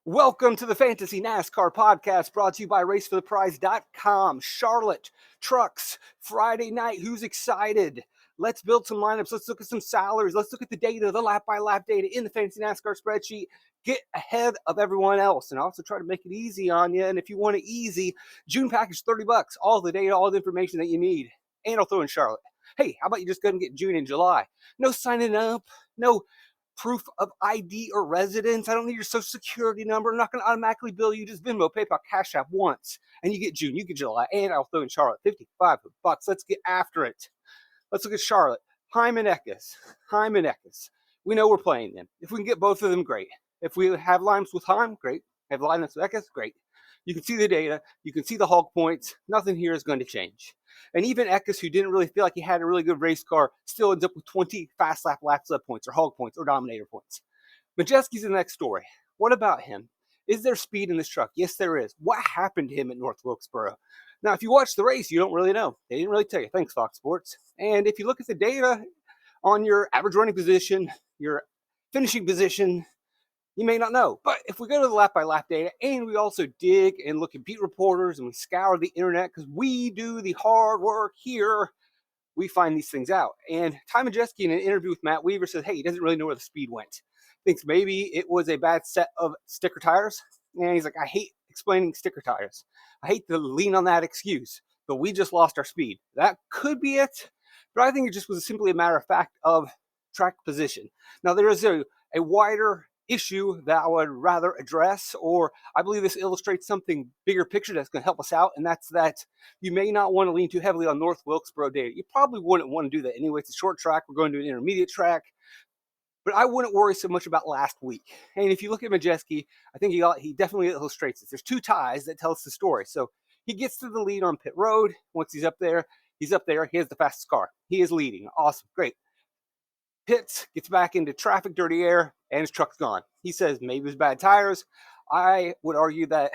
Welcome to the Fantasy NASCAR podcast brought to you by RaceForThePrize.com. Charlotte Trucks, Friday night. Who's excited? Let's build some lineups. Let's look at some salaries. Let's look at the data, the lap-by-lap data in the Fantasy NASCAR spreadsheet. Get ahead of everyone else and also try to make it easy on you. And if you want it easy, June package, $30. All the data, all the information that you need. And I'll throw in Charlotte. Hey, how about you just go and get June and July? No signing up, no proof of ID or residence. I don't need your social security number. I'm not going to automatically bill you. Just Venmo, PayPal, Cash App once. And you get June, you get July, and I'll throw in Charlotte. $55. Let's get after it. Let's look at Charlotte. Hyman Eckes. We know we're playing them. If we can get both of them, great. If we have lineups with Hyman, great. Have lineups with Eckes, great. You can see the data. You can see the hog points. Nothing here is going to change. And even Eckes, who didn't really feel like he had a really good race car, still ends up with 20 fast lap points or hog points or dominator points. Majeski's the next story. What about him? Is there speed in this truck? Yes, there is. What happened to him at North Wilkesboro? Now, if you watch the race, you don't really know. They didn't really tell you. Thanks, Fox Sports. And if you look at the data on your average running position, your finishing position, you may not know. But if we go to the lap-by-lap data and we also dig and look at beat reporters and we scour the internet because we do the hard work here, we find these things out. And Ty Majeski, in an interview with Matt Weaver, says, hey, he doesn't really know where the speed went. Thinks maybe it was a bad set of sticker tires. And he's like, I hate explaining sticker tires. I hate to lean on that excuse, but we just lost our speed. That could be it. But I think it just was simply a matter of fact of track position. Now, there is a wider issue that I would rather address, or I believe this illustrates something bigger picture that's going to help us out, and that's that you may not want to lean too heavily on North Wilkesboro data. You probably wouldn't want to do that anyway. It's a short track. We're going to an intermediate track. But I wouldn't worry so much about last week. And if you look at Majeski, I think he definitely illustrates this. There's two ties that tell us the story. So he gets to the lead on pit road. Once he's up there. He has the fastest car. He is leading. Awesome. Great. Pits, gets back into traffic, dirty air, and his truck's gone. He says maybe it was bad tires. I would argue that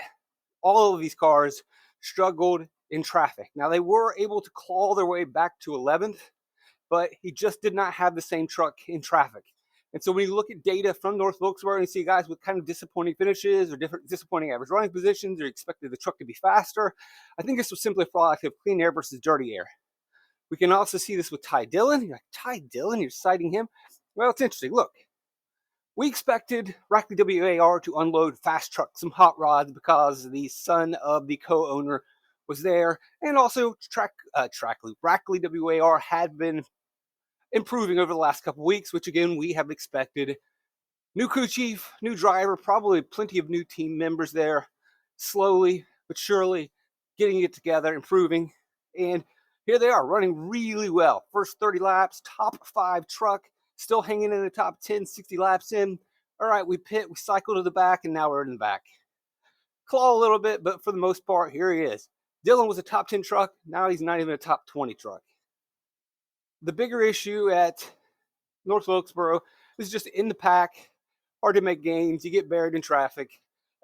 all of these cars struggled in traffic. Now, they were able to claw their way back to 11th, but he just did not have the same truck in traffic. And so when you look at data from North Wilkesboro and you see guys with kind of disappointing finishes or disappointing average running positions or expected the truck to be faster, I think this was simply a product of clean air versus dirty air. We can also see this with Ty Dillon. You're like, Ty Dillon, you're citing him? Well, it's interesting. Look, we expected Rackley WAR to unload fast trucks, some hot rods, because the son of the co-owner was there. And also, Rackley WAR had been improving over the last couple weeks, which, again, we have expected. New crew chief, new driver, probably plenty of new team members there, slowly but surely getting it together, improving. And here they are, running really well. First 30 laps, top 5 truck, still hanging in the top 10, 60 laps in. All right, we pit, we cycle to the back, and now we're in the back. Claw a little bit, but for the most part, here he is. Dillon was a top 10 truck. Now he's not even a top 20 truck. The bigger issue at North Wilkesboro is just in the pack, hard to make gains. You get buried in traffic.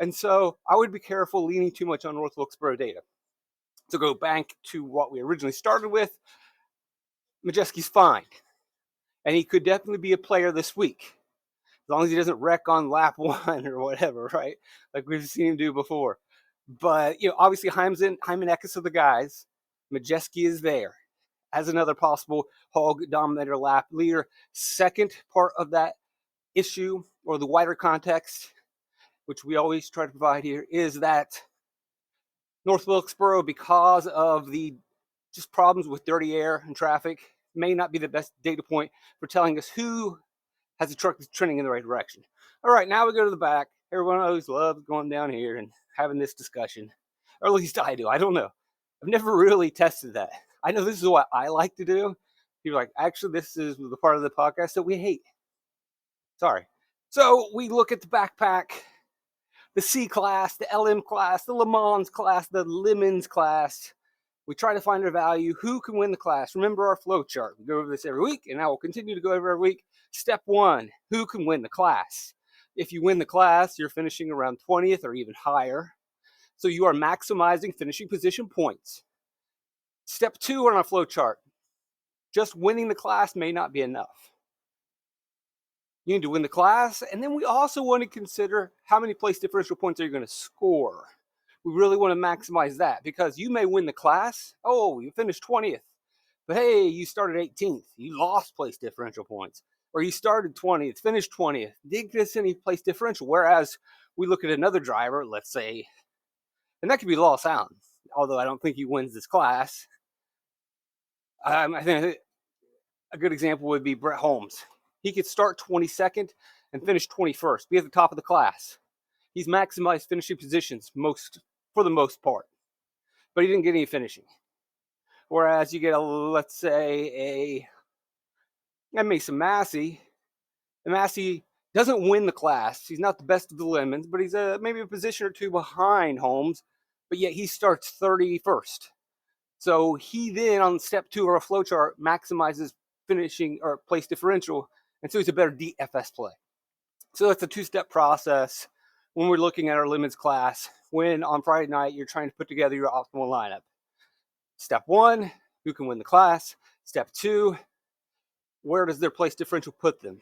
And so I would be careful leaning too much on North Wilkesboro data. To go back to what we originally started with, Majeski's fine. And he could definitely be a player this week, as long as he doesn't wreck on lap 1 or whatever, right? Like we've seen him do before. But, obviously Hyman Eckes are the guys. Majeski is there as another possible hog dominator lap leader. Second part of that issue, or the wider context, which we always try to provide here, is that North Wilkesboro, because of the just problems with dirty air and traffic, may not be the best data point for telling us who has a truck that's trending in the right direction. All right, now we go to the back. Everyone always loves going down here and having this discussion, or at least I do. I don't know. I've never really tested that. I know this is what I like to do. People are like, actually, this is the part of the podcast that we hate. Sorry. So we look at the backpack, the C class, the LM class, the Le Mans class, the Lemons class. We try to find our value. Who can win the class? Remember our flow chart. We go over this every week, and I will continue to go over every week. Step 1, who can win the class? If you win the class, you're finishing around 20th or even higher. So you are maximizing finishing position points. Step 2 on our flow chart. Just winning the class may not be enough. You need to win the class, and then we also want to consider how many place differential points are you going to score. We really want to maximize that because you may win the class. Oh, you finished 20th. But hey, you started 18th. You lost place differential points. Or you started 20th, finished 20th. Didn't get us any place differential. Whereas we look at another driver, let's say, and that could be Lost Allen, although I don't think he wins this class. I think a good example would be Brett Holmes. He could start 22nd and finish 21st, be at the top of the class. He's maximized finishing positions for the most part, but he didn't get any finishing. Whereas you get let's say a Mason Massey. And Massey doesn't win the class. He's not the best of the lemons, but he's maybe a position or two behind Holmes, but yet he starts 31st. So he then on step 2 of our flowchart maximizes finishing or place differential, and so he's a better DFS play. So it's a 2-step process when we're looking at our lemons class when on Friday night you're trying to put together your optimal lineup. Step 1, who can win the class? Step 2, where does their place differential put them?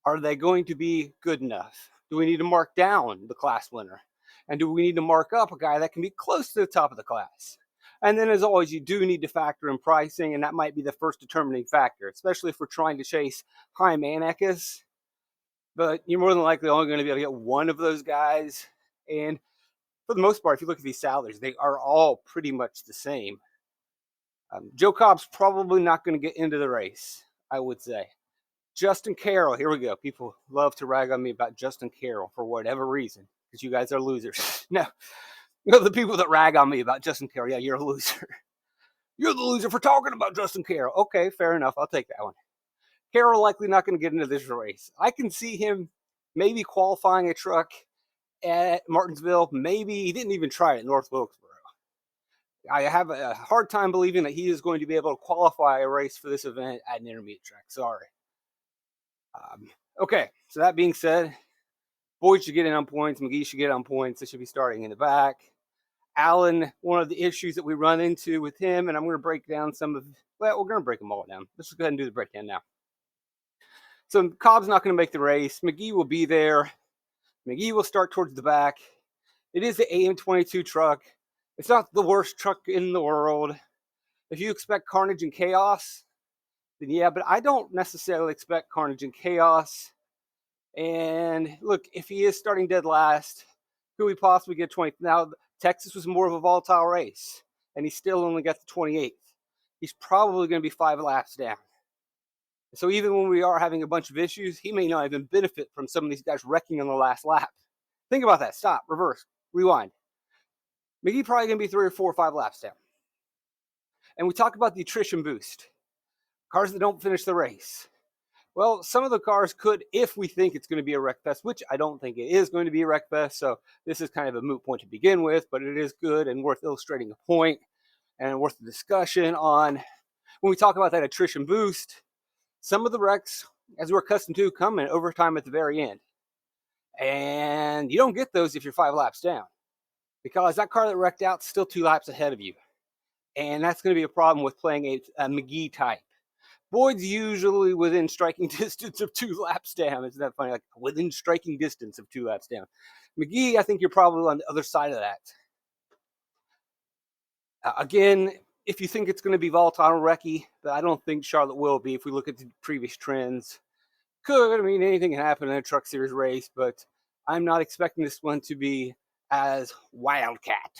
Are they going to be good enough? Do we need to mark down the class winner? And do we need to mark up a guy that can be close to the top of the class? And then as always, you do need to factor in pricing, and that might be the first determining factor, especially if we're trying to chase Chaim Anakis. But you're more than likely only going to be able to get one of those guys. And for the most part, if you look at these salaries, they are all pretty much the same. Joe Cobb's probably not going to get into the race, I would say. Justin Carroll, here we go. People love to rag on me about Justin Carroll for whatever reason, because you guys are losers. No, the people that rag on me about Justin Carroll, yeah, you're a loser. You're the loser for talking about Justin Carroll. Okay, fair enough. I'll take that one. Carroll likely not going to get into this race. I can see him maybe qualifying a truck at Martinsville. Maybe he didn't even try it at North Wilkesboro. I have a hard time believing that he is going to be able to qualify a race for this event at an intermediate track. Sorry. Okay, so that being said, Boyd should get in on points. McGee should get on points. They should be starting in the back. Allen, one of the issues that we run into with him, and I'm going to break down we're going to break them all down. Let's just go ahead and do the breakdown now. So Cobb's not going to make the race. McGee will be there. McGee will start towards the back. It is the AM22 truck. It's not the worst truck in the world. If you expect carnage and chaos, then yeah, but I don't necessarily expect carnage and chaos. And look, if he is starting dead last, could we possibly get 20th? Now, Texas was more of a volatile race, and he still only got the 28th. He's probably going to be 5 laps down. So even when we are having a bunch of issues, he may not even benefit from some of these guys wrecking on the last lap. Think about that. Stop. Reverse. Rewind. McGee probably going to be 3 or 4 or 5 laps down. And we talk about the attrition boost. Cars that don't finish the race. Well, some of the cars could, if we think it's going to be a wreck fest, which I don't think it is going to be a wreck fest. So this is kind of a moot point to begin with, but it is good and worth illustrating a point and worth the discussion on when we talk about that attrition boost. Some of the wrecks, as we're accustomed to, come in overtime at the very end. And you don't get those if you're 5 laps down, because that car that wrecked out is still 2 laps ahead of you. And that's going to be a problem with playing a McGee type. Boyd's usually within striking distance of 2 laps down. Isn't that funny? Like within striking distance of 2 laps down. McGee, I think you're probably on the other side of that. Again, if you think it's going to be volatile and wrecky, but I don't think Charlotte will be if we look at the previous trends. Anything can happen in a Truck Series race, but I'm not expecting this one to be as wildcat.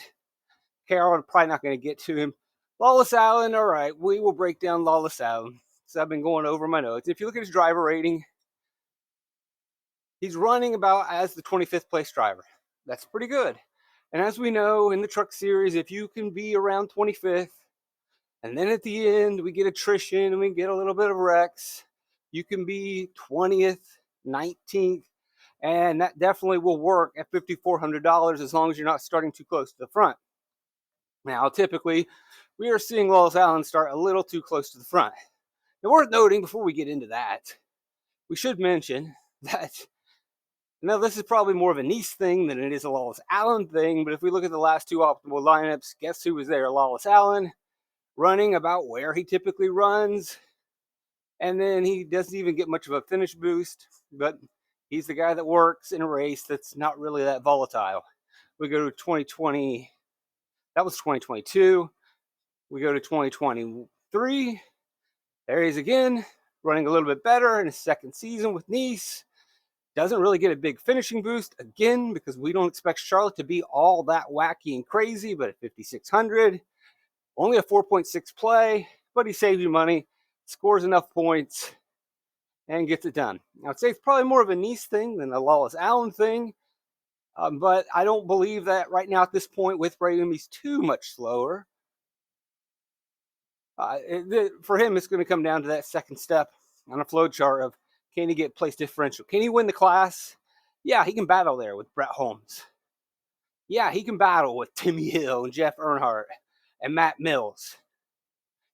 Carroll probably not going to get to him. Lawless Allen, all right, we will break down Lawless Allen. So I've been going over my notes. If you look at his driver rating, he's running about as the 25th place driver. That's pretty good. And as we know in the Truck Series, if you can be around 25th, and then at the end we get attrition and we get a little bit of wrecks, you can be 20th, 19th, and that definitely will work at $5,400 as long as you're not starting too close to the front. Now, typically, we are seeing Lawless Allen start a little too close to the front. Now, worth noting before we get into that, we should mention that, now this is probably more of a Nice thing than it is a Lawless Allen thing, but if we look at the last 2 optimal lineups, guess who was there? Lawless Allen, running about where he typically runs. And then he doesn't even get much of a finish boost, but he's the guy that works in a race that's not really that volatile. We go to 2020, that was 2022. We go to 2023. There he is again, running a little bit better in his second season with Nice. Doesn't really get a big finishing boost, again, because we don't expect Charlotte to be all that wacky and crazy, but at 5,600, only a 4.6 play, but he saves you money, scores enough points, and gets it done. I'd say it's probably more of a Nice thing than a Lawless Allen thing, but I don't believe that right now at this point with Brayham, he's too much slower. For him, it's going to come down to that second step on a flow chart of, can he get place differential? Can he win the class? Yeah, he can battle there with Brett Holmes. Yeah, he can battle with Timmy Hill and Jeff Earnhardt and Matt Mills.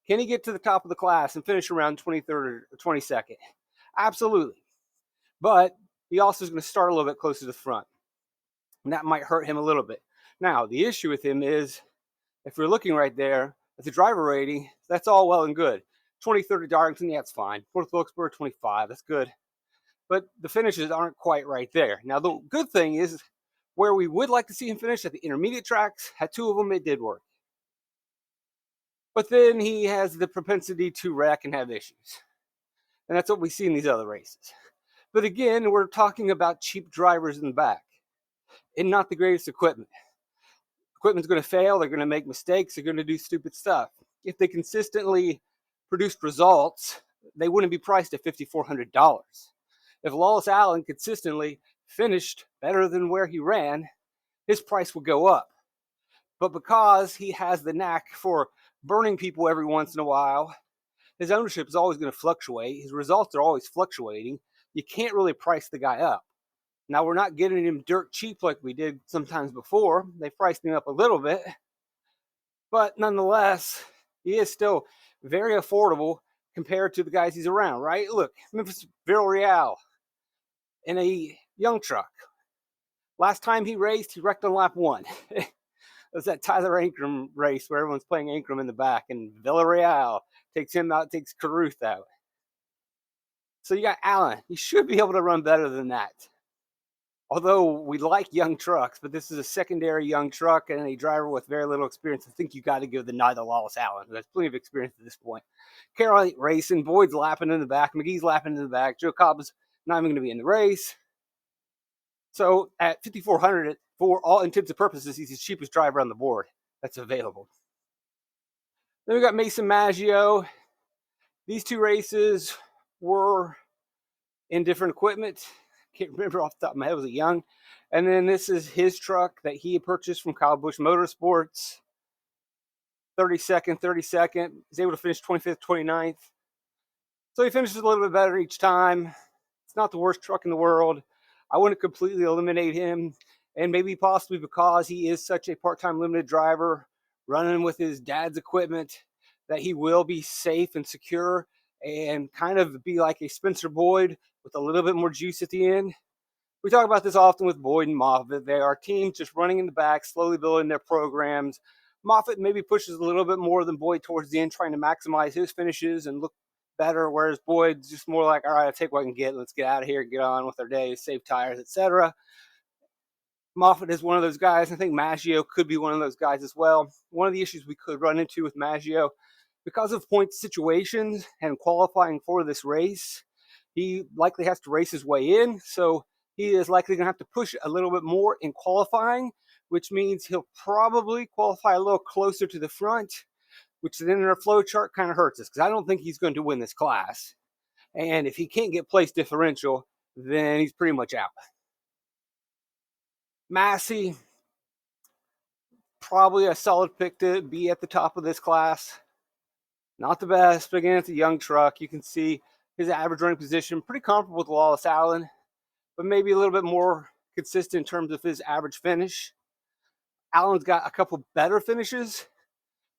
Can he get to the top of the class and finish around 23rd or 22nd? Absolutely. But he also is going to start a little bit closer to the front. And that might hurt him a little bit. Now, the issue with him is, if you're looking right there at the driver rating, that's all well and good. 23rd at Darlington, yeah, that's fine. 4th Wilkesboro, 25, that's good. But the finishes aren't quite right there. Now, the good thing is, where we would like to see him finish at the intermediate tracks, at 2 of them, it did work. But then he has the propensity to wreck and have issues. And that's what we see in these other races. But again, we're talking about cheap drivers in the back and not the greatest equipment. Equipment's going to fail. They're going to make mistakes. They're going to do stupid stuff. If they consistently produced results, they wouldn't be priced at $5,400. If Lawless Allen consistently finished better than where he ran, his price would go up. But because he has the knack for burning people every once in a while, his ownership is always going to fluctuate. His results are always fluctuating. You can't really price the guy up. Now, we're not getting him dirt cheap like we did sometimes before. They priced him up a little bit. But nonetheless, he is still very affordable compared to the guys he's around, right? Look, Memphis Villarreal in a young truck. Last time he raced, he wrecked on lap 1. It was that Tyler Ankrum race where everyone's playing Ankrum in the back, and Villarreal takes him out, takes Carruth out. So you got Allen. He should be able to run better than that. Although we like young trucks, but this is a secondary young truck and a driver with very little experience. I think you got to give the nod to Lawless Allen, who has plenty of experience at this point. Carroll racing, Boyd's lapping in the back, McGee's lapping in the back, Joe Cobb is not even going to be in the race. So at 5,400, for all intents and purposes, he's the cheapest driver on the board that's available. Then we got Mason Maggio. These two races were in different equipment. Can't remember off the top of my head, was it Young? And then this is his truck that he purchased from Kyle Busch Motorsports. 32nd. He's able to finish 25th, 29th. So he finishes a little bit better each time. It's not the worst truck in the world. I wouldn't completely eliminate him. And maybe possibly because he is such a part-time limited driver running with his dad's equipment that he will be safe and secure and kind of be like a Spencer Boyd with a little bit more juice at the end. We talk about this often with Boyd and Moffitt. They are teams just running in the back, slowly building their programs. Moffitt maybe pushes a little bit more than Boyd towards the end, trying to maximize his finishes and look better, whereas Boyd's just more like, all right, I'll take what I can get. Let's get out of here, get on with our day, save tires, etc. Moffitt is one of those guys. I think Maggio could be one of those guys as well. One of the issues we could run into with Maggio, because of point situations and qualifying for this race, he likely has to race his way in. So he is likely going to have to push a little bit more in qualifying, which means he'll probably qualify a little closer to the front, which then in our flow chart kind of hurts us because I don't think he's going to win this class. And if he can't get place differential, then he's pretty much out. Massey, probably a solid pick to be at the top of this class. Not the best, but again, it's a young truck. You can see his average running position, pretty comparable with Lawless Allen, but maybe a little bit more consistent in terms of his average finish. Allen's got a couple better finishes,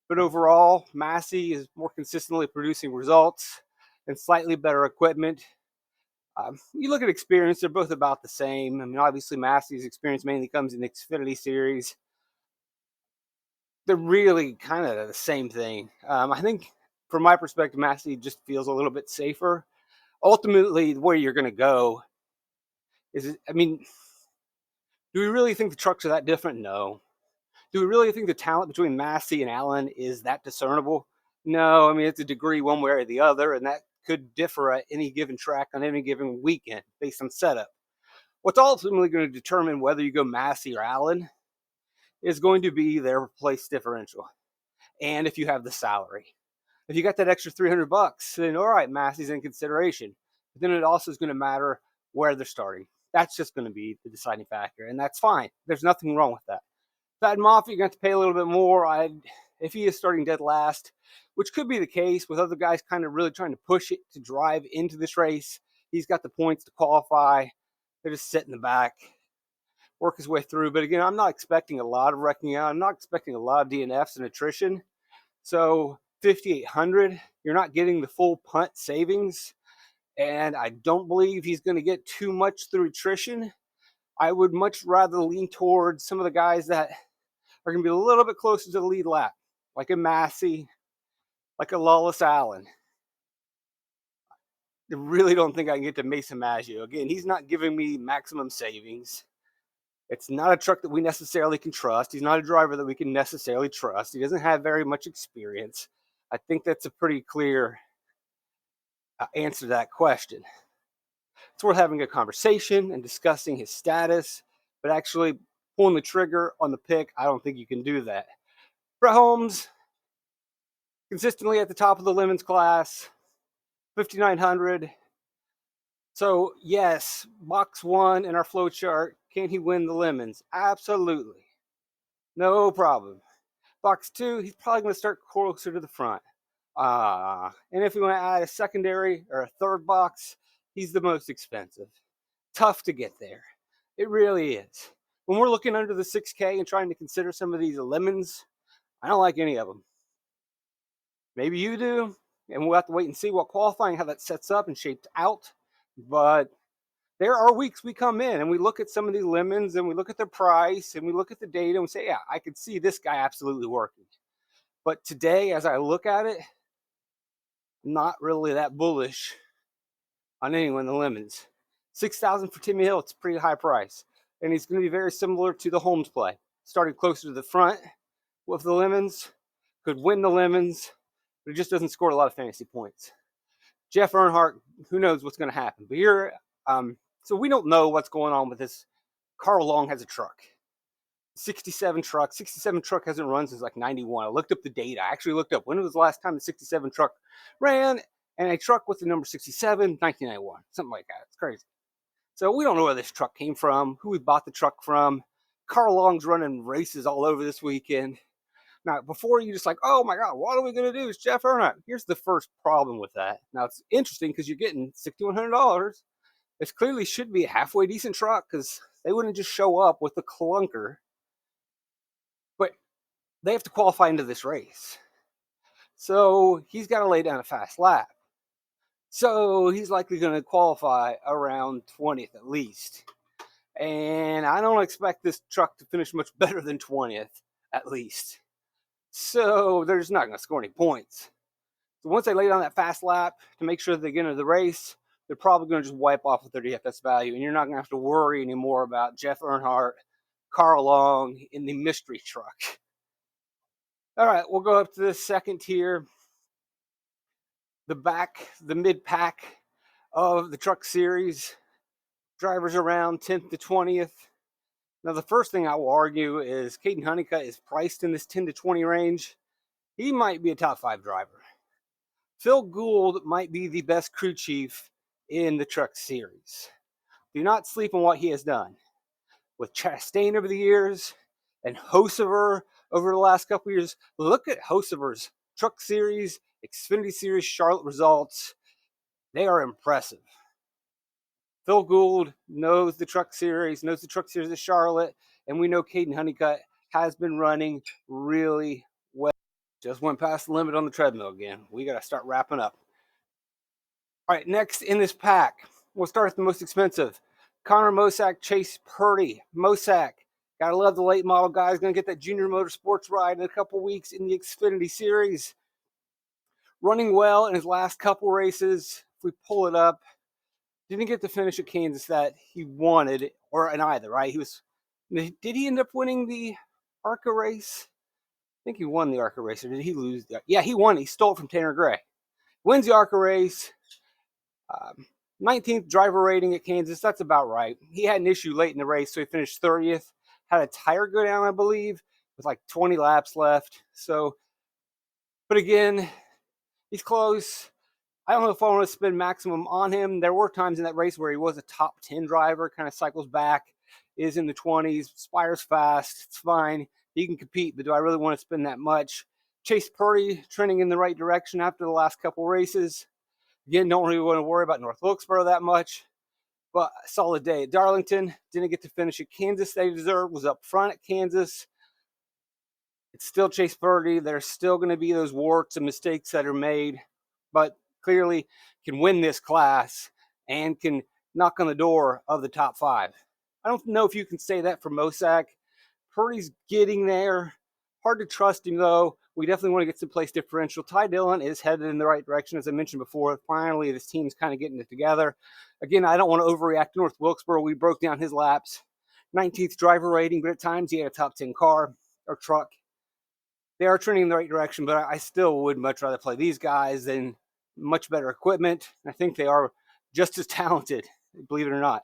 but overall, Massey is more consistently producing results and slightly better equipment. You look at experience, they're both about the same. I mean, obviously, Massey's experience mainly comes in the Xfinity Series. They're really kind of the same thing. I think from my perspective, Massey just feels a little bit safer. Ultimately, where you're going to go is, I mean, do we really think the trucks are that different? No. Do we really think the talent between Massey and Allen is that discernible? No. I mean, it's a degree one way or the other, and that could differ at any given track on any given weekend based on setup. What's ultimately going to determine whether you go Massey or Allen is going to be their place differential, and if you have the salary. If you got that extra $300, then all right, Massey's in consideration. But then it also is going to matter where they're starting. That's just going to be the deciding factor, and that's fine. There's nothing wrong with that. Thad Moffitt, you're going to have to pay a little bit more. If he is starting dead last, which could be the case with other guys kind of really trying to push it to drive into this race. He's got the points to qualify. They're just sitting in the back, work his way through. But again, I'm not expecting a lot of wrecking out. I'm not expecting a lot of DNFs and attrition. So 5,800, you're not getting the full punt savings. And I don't believe he's going to get too much through attrition. I would much rather lean towards some of the guys that are going to be a little bit closer to the lead lap, like a Massey, like a Lawless Allen. I really don't think I can get to Mason Maggio. Again, he's not giving me maximum savings. It's not a truck that we necessarily can trust. He's not a driver that we can necessarily trust. He doesn't have very much experience. I think that's a pretty clear answer to that question. It's worth having a conversation and discussing his status, but actually pulling the trigger on the pick, I don't think you can do that. Brett Holmes, consistently at the top of the lemons class, 5,900. So yes, box one in our flow chart, can he win the lemons? Absolutely. No problem. Box two, he's probably going to start closer to the front. And if we want to add a secondary or a third box, he's the most expensive. Tough to get there. It really is. When we're looking under the 6K and trying to consider some of these lemons, I don't like any of them. Maybe you do, and we'll have to wait and see what qualifying, how that sets up and shaped out. But there are weeks we come in and we look at some of these lemons and we look at their price and we look at the data and we say, yeah, I could see this guy absolutely working. But today, as I look at it, I'm not really that bullish on anyone in the lemons. $6,000 for Timmy Hill, it's a pretty high price. And he's going to be very similar to the Holmes play. Started closer to the front with the lemons, could win the lemons, but it just doesn't score a lot of fantasy points. Jeff Earnhardt, who knows what's going to happen. But here, so we don't know what's going on with this. Carl Long has a truck. 67 truck hasn't run since like 91. I looked up the data. I actually looked up when was the last time the 67 truck ran, and a truck with the number 67, 1991, something like that. It's crazy. So we don't know where this truck came from, who we bought the truck from. Carl Long's running races all over this weekend. Now, before you just like, oh my God, what are we going to do? It's Jeff Earnhardt. Here's the first problem with that. Now, it's interesting because you're getting $6,100. This clearly should be a halfway decent truck because they wouldn't just show up with the clunker. But they have to qualify into this race. So he's got to lay down a fast lap. So he's likely going to qualify around 20th at least. And I don't expect this truck to finish much better than 20th at least. So they're just not going to score any points. So once they lay down that fast lap to make sure they get into the race, they're probably going to just wipe off with their DFS value. And you're not going to have to worry anymore about Jeff Earnhardt, Carl Long in the mystery truck. All right, we'll go up to the second tier. The mid-pack of the truck series. Drivers around 10th to 20th. Now, the first thing I will argue is Caden Honeycutt is priced in this 10 to 20 range. He might be a top 5 driver. Phil Gould might be the best crew chief in the truck series. Do not sleep on what he has done. With Chastain over the years and Hocevar over the last couple of years, look at Hocevar's truck series, Xfinity Series, Charlotte results. They are impressive. Phil Gould knows the truck series of Charlotte, and we know Caden Honeycutt has been running really well. Just went past the limit on the treadmill again. We got to start wrapping up. All right, next in this pack, we'll start with the most expensive. Connor Mosack, Chase Purdy. Mosack, gotta love the late model guy. He's going to get that junior motorsports ride in a couple weeks in the Xfinity Series. running well in his last couple races. If we pull it up, didn't get to finish at Kansas that he wanted, or in either, right? Did he end up winning the ARCA race? I think he won the ARCA race, or did he lose? Yeah, he won. He stole it from Tanner Gray. Wins the ARCA race. 19th driver rating at Kansas. That's about right. He had an issue late in the race, so he finished 30th. Had a tire go down, I believe, with like 20 laps left. So, but again, he's close. I don't know if I want to spend maximum on him. There were times in that race where he was a top 10 driver, kind of cycles back, is in the 20s, spires fast. It's fine. He can compete, but do I really want to spend that much? Chase Purdy trending in the right direction after the last couple races. Again, don't really want to worry about North Wilkesboro that much, but a solid day at Darlington. Didn't get to finish at Kansas. They deserved, was up front at Kansas. It's still Chase Purdy. There's still going to be those warts and mistakes that are made, but clearly can win this class and can knock on the door of the top 5. I don't know if you can say that for Mosack. Purdy's getting there. Hard to trust him, though. We definitely want to get some place differential. Ty Dillon is headed in the right direction, as I mentioned before. Finally, this team's kind of getting it together. Again, I don't want to overreact to North Wilkesboro. We broke down his laps. 19th driver rating, but at times he had a top 10 car or truck. They are trending in the right direction, but I still would much rather play these guys than much better equipment. I think they are just as talented, believe it or not.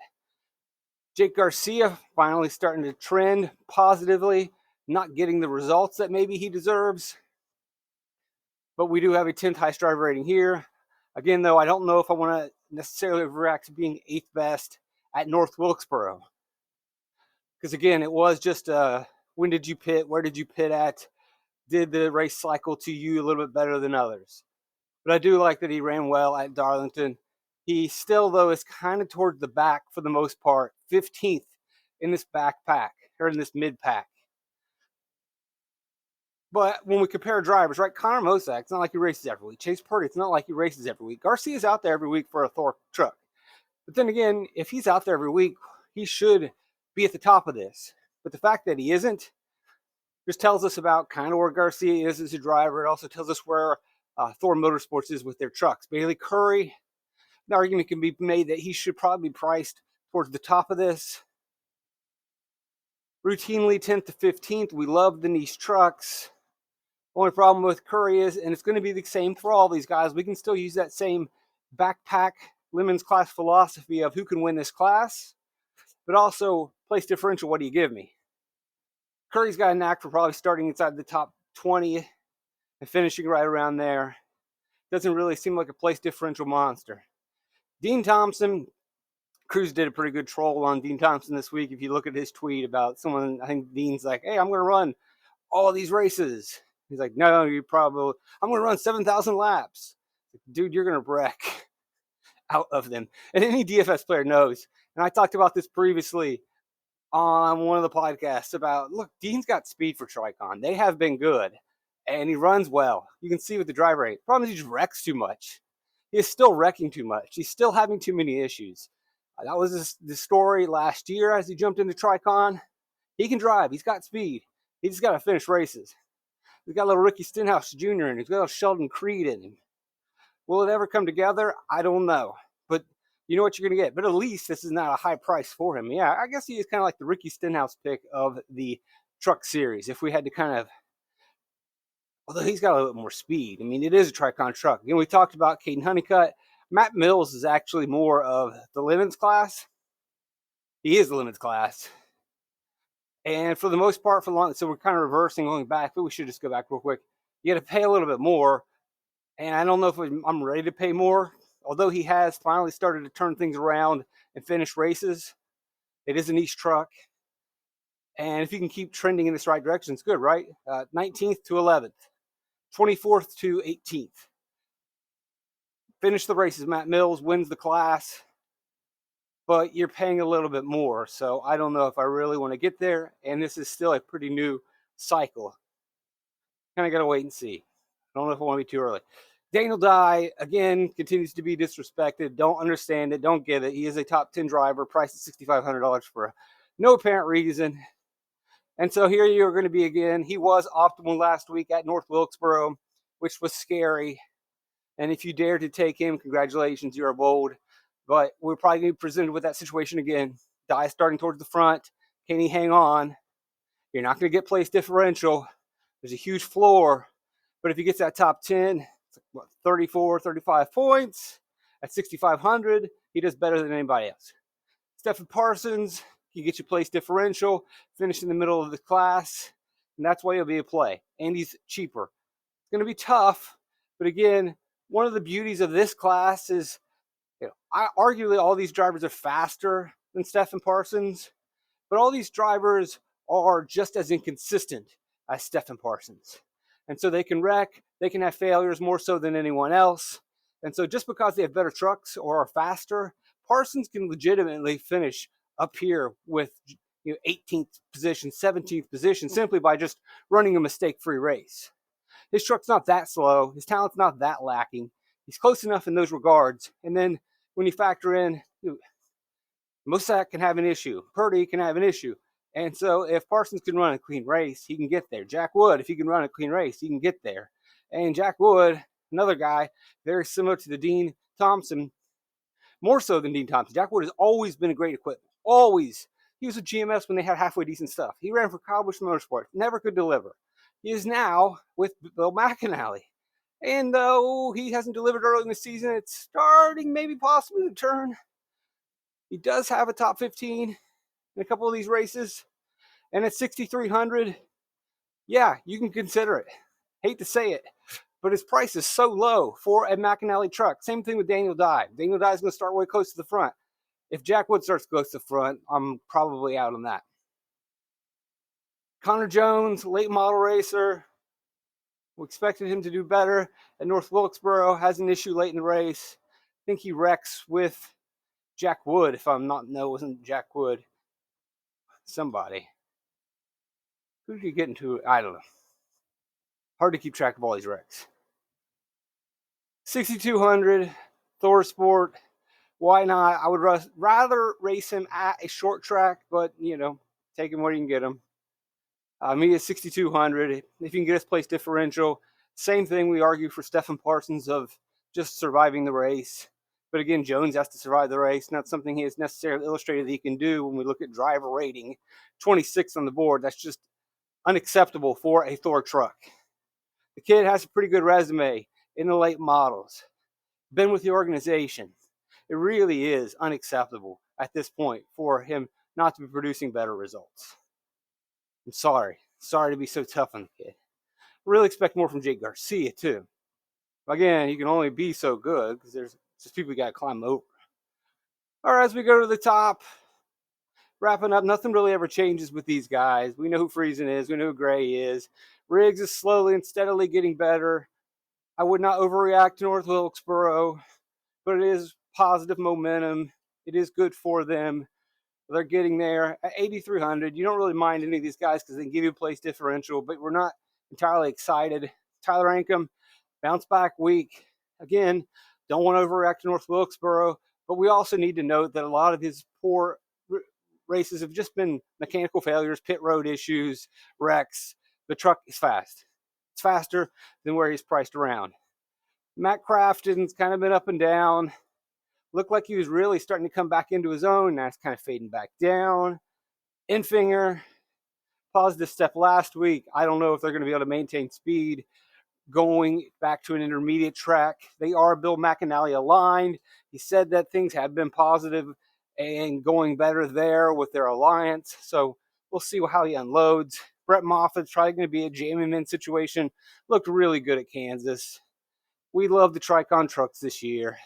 Jake Garcia finally starting to trend positively, not getting the results that maybe he deserves. But we do have a 10th highest driver rating here. Again, though, I don't know if I want to necessarily react to being 8th best at North Wilkesboro. Because again, it was just when did you pit? Where did you pit at? Did the race cycle to you a little bit better than others? But I do like that he ran well at Darlington. He still, though, is kind of towards the back for the most part. 15th in this backpack, or in this mid-pack. But when we compare drivers, right, Connor Mosack, it's not like he races every week. Chase Purdy, it's not like he races every week. Garcia's out there every week for a Thor truck. But then again, if he's out there every week, he should be at the top of this. But the fact that he isn't just tells us about kind of where Garcia is as a driver. It also tells us where Thor Motorsports is with their trucks. Bailey Curry, an argument can be made that he should probably be priced towards the top of this. Routinely 10th to 15th. We love the niche trucks. Only problem with Curry is, and it's going to be the same for all these guys, we can still use that same backpack Lemons class philosophy of who can win this class, but also place differential, what do you give me? Curry's got a knack for probably starting inside the top 20 and finishing right around there. Doesn't really seem like a place differential monster. Dean Thompson, Cruz did a pretty good troll on Dean Thompson this week. If you look at his tweet about someone, I think Dean's like, hey, I'm going to run all these races. He's like, no, I'm going to run 7,000 laps. Dude, you're going to wreck out of them. And any DFS player knows. And I talked about this previously on one of the podcasts about, look, Dean's got speed for Tricon. They have been good. And he runs well. You can see with the drive rate. Problem is he just wrecks too much. He is still wrecking too much. He's still having too many issues. That was the story last year as he jumped into Tricon. He can drive. He's got speed. He just got to finish races. He's got a little Ricky Stenhouse Jr. in him. He's got a little Sheldon Creed in him. Will it ever come together? I don't know. But you know what you're going to get. But at least this is not a high price for him. Yeah, I guess he is kind of like the Ricky Stenhouse pick of the truck series. If we had to kind of, although he's got a little bit more speed. I mean, it is a Tricon truck. We talked about Caden Honeycutt. Matt Mills is actually more of the Lemons class. He is the Lemons class. And for the most part, for long, so we're kind of reversing, going back, but we should just go back real quick. You got to pay a little bit more. And I don't know if I'm ready to pay more. Although he has finally started to turn things around and finish races. It is a niche truck. And if you can keep trending in this right direction, it's good, right? 19th to 11th. 24th to 18th. Finish the races. Matt Mills wins the class. But you're paying a little bit more. So I don't know if I really want to get there. And this is still a pretty new cycle. Kind of got to wait and see. I don't know if I want to be too early. Daniel Dye, again, continues to be disrespected. Don't understand it. Don't get it. He is a top 10 driver, priced at $6,500 for no apparent reason. And so here you're going to be again. He was optimal last week at North Wilkesboro, which was scary. And if you dare to take him, congratulations, you're bold. But we're probably going to be presented with that situation again. Die starting towards the front. Can he hang on? You're not going to get place differential. There's a huge floor. But if he gets that top 10, it's like, 34, 35 points at 6,500, he does better than anybody else. Stephen Parsons, he gets you place differential, finish in the middle of the class, and that's why he'll be a play. And he's cheaper. It's going to be tough, but again, one of the beauties of this class is, arguably all these drivers are faster than Stephen Parsons, but all these drivers are just as inconsistent as Stephen Parsons. And so they can wreck, they can have failures more so than anyone else. And so just because they have better trucks or are faster, Parsons can legitimately finish up here with 18th position, 17th position, simply by just running a mistake-free race. His truck's not that slow. His talent's not that lacking. He's close enough in those regards. And then when you factor in, Mossack can have an issue. Purdy can have an issue. And so if Parsons can run a clean race, he can get there. Jack Wood, if he can run a clean race, he can get there. And Jack Wood, another guy, very similar to the Dean Thompson, more so than Dean Thompson. Jack Wood has always been a great equipment. Always. He was a GMS when they had halfway decent stuff. He ran for Kyle Busch Motorsports. Never could deliver. He is now with Bill McAnally. And though he hasn't delivered early in the season, it's starting maybe possibly to turn. He does have a top 15 in a couple of these races. And at 6,300, yeah, you can consider it. Hate to say it, but his price is so low for a McAnally truck. Same thing with Daniel Dye. Daniel Dye is going to start way close to the front. If Jack Wood starts close to the front, I'm probably out on that. Connor Jones, late model racer. We expected him to do better at North Wilkesboro. Has an issue late in the race. I think he wrecks with Jack Wood. If I'm not, no, it wasn't Jack Wood. Somebody. Who did he get into? I don't know. Hard to keep track of all these wrecks. 6,200, Thor Sport. Why not? I would rather race him at a short track, but, take him where you can get him. Me at 6,200. If you can get us place differential, same thing we argue for Stephen Parsons of just surviving the race. But again, Jones has to survive the race. Not something he has necessarily illustrated that he can do when we look at driver rating. 26 on the board. That's just unacceptable for a Thor truck. The kid has a pretty good resume in the late models. Been with the organization. It really is unacceptable at this point for him not to be producing better results. I'm sorry. Sorry to be so tough on the kid. Really expect more from Jake Garcia, too. Again, he can only be so good because there's just people you got to climb over. All right, as we go to the top, wrapping up, nothing really ever changes with these guys. We know who Friesen is. We know who Gray is. Riggs is slowly and steadily getting better. I would not overreact to North Wilkesboro, but it is positive momentum. It is good for them. They're getting there at 8,300. You don't really mind any of these guys because they can give you a place differential, but we're not entirely excited. Tyler Ankrum, bounce back week. Again, don't want to overreact to North Wilkesboro, but we also need to note that a lot of his poor races have just been mechanical failures, pit road issues, wrecks. The truck is fast. It's faster than where he's priced around. Matt Crafton's kind of been up and down. Looked like he was really starting to come back into his own. Now it's kind of fading back down. Enfinger, positive step last week. I don't know if they're going to be able to maintain speed going back to an intermediate track. They are Bill McAnally aligned. He said that things have been positive and going better there with their alliance. So we'll see how he unloads. Brett Moffitt's probably going to be a jamming in situation. Looked really good at Kansas. We love the Tricon trucks this year.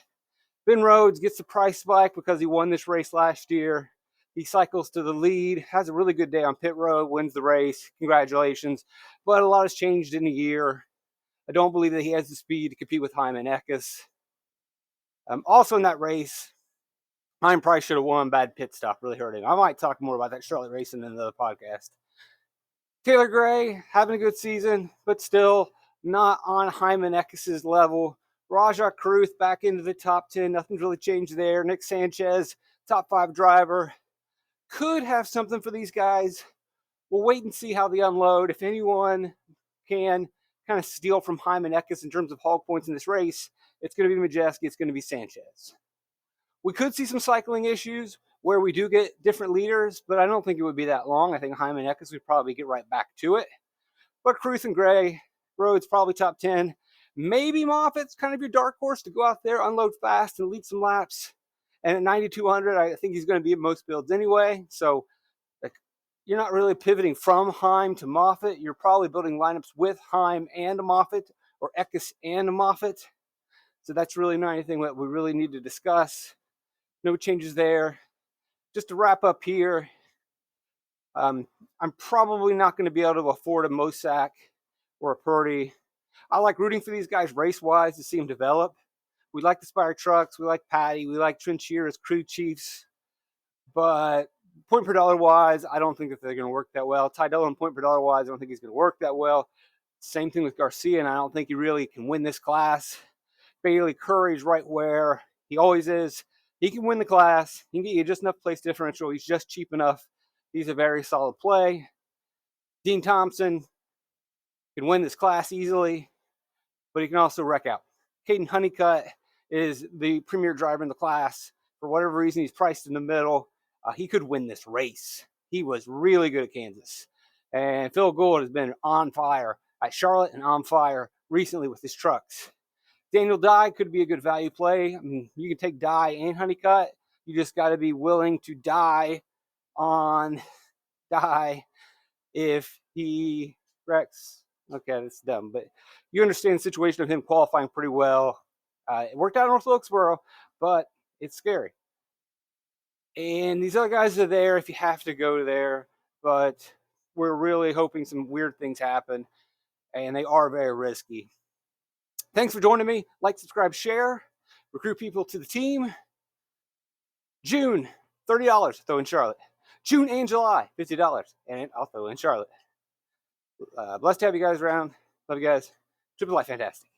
Ben Rhodes gets the price spike because he won this race last year. He cycles to the lead, has a really good day on pit road, wins the race. Congratulations. But a lot has changed in a year. I don't believe that he has the speed to compete with Hyman Eckes. Also in that race, Hyman probably should have won. Bad pit stop really hurt him. I might talk more about that Charlotte race in another podcast. Taylor Gray, having a good season, but still not on Hyman Eckes' level. Rajah Caruth back into the top 10. Nothing's really changed there. Nick Sanchez, top 5 driver. Could have something for these guys. We'll wait and see how they unload. If anyone can kind of steal from Hyman Eckes in terms of hog points in this race, It's going to be Majeski. It's going to be Sanchez. We could see some cycling issues where we do get different leaders, but I don't think it would be that long. I think Hyman Eckes would probably get right back to it. But Cruz and Gray, Rhodes probably top 10. Maybe Moffitt's kind of your dark horse to go out there, unload fast, and lead some laps. And at 9,200, I think he's going to be at most builds anyway. So you're not really pivoting from Heim to Moffitt. You're probably building lineups with Heim and Moffitt, or Eckes and Moffitt. So that's really not anything that we really need to discuss. No changes there. Just to wrap up here, I'm probably not going to be able to afford a Mosak or a Purdy. I like rooting for these guys race-wise to see them develop. We like the Spire Trucks. We like Patty. We like Trinchier as crew chiefs. But point per dollar wise, I don't think that they're going to work that well. Ty Dillon, point per dollar wise, I don't think he's going to work that well. Same thing with Garcia, and I don't think he really can win this class. Bailey Curry's right where he always is. He can win the class. He can get you just enough place differential. He's just cheap enough. He's a very solid play. Dean Thompson can win this class easily, but he can also wreck out. Caden Honeycutt is the premier driver in the class. For whatever reason, he's priced in the middle. He could win this race. He was really good at Kansas. And Phil Gould has been on fire at Charlotte and on fire recently with his trucks. Daniel Dye could be a good value play. I mean, you can take Dye and Honeycutt. You just got to be willing to die on Dye if he wrecks. Okay, that's dumb, but you understand the situation of him qualifying pretty well. It worked out in North Wilkesboro, but it's scary. And these other guys are there if you have to go there, but we're really hoping some weird things happen, and they are very risky. Thanks for joining me. Like, subscribe, share. Recruit people to the team. June, $30, throw in Charlotte. June and July, $50, and I'll throw in Charlotte. Blessed to have you guys around. Love you guys. Triple Life Fantastic.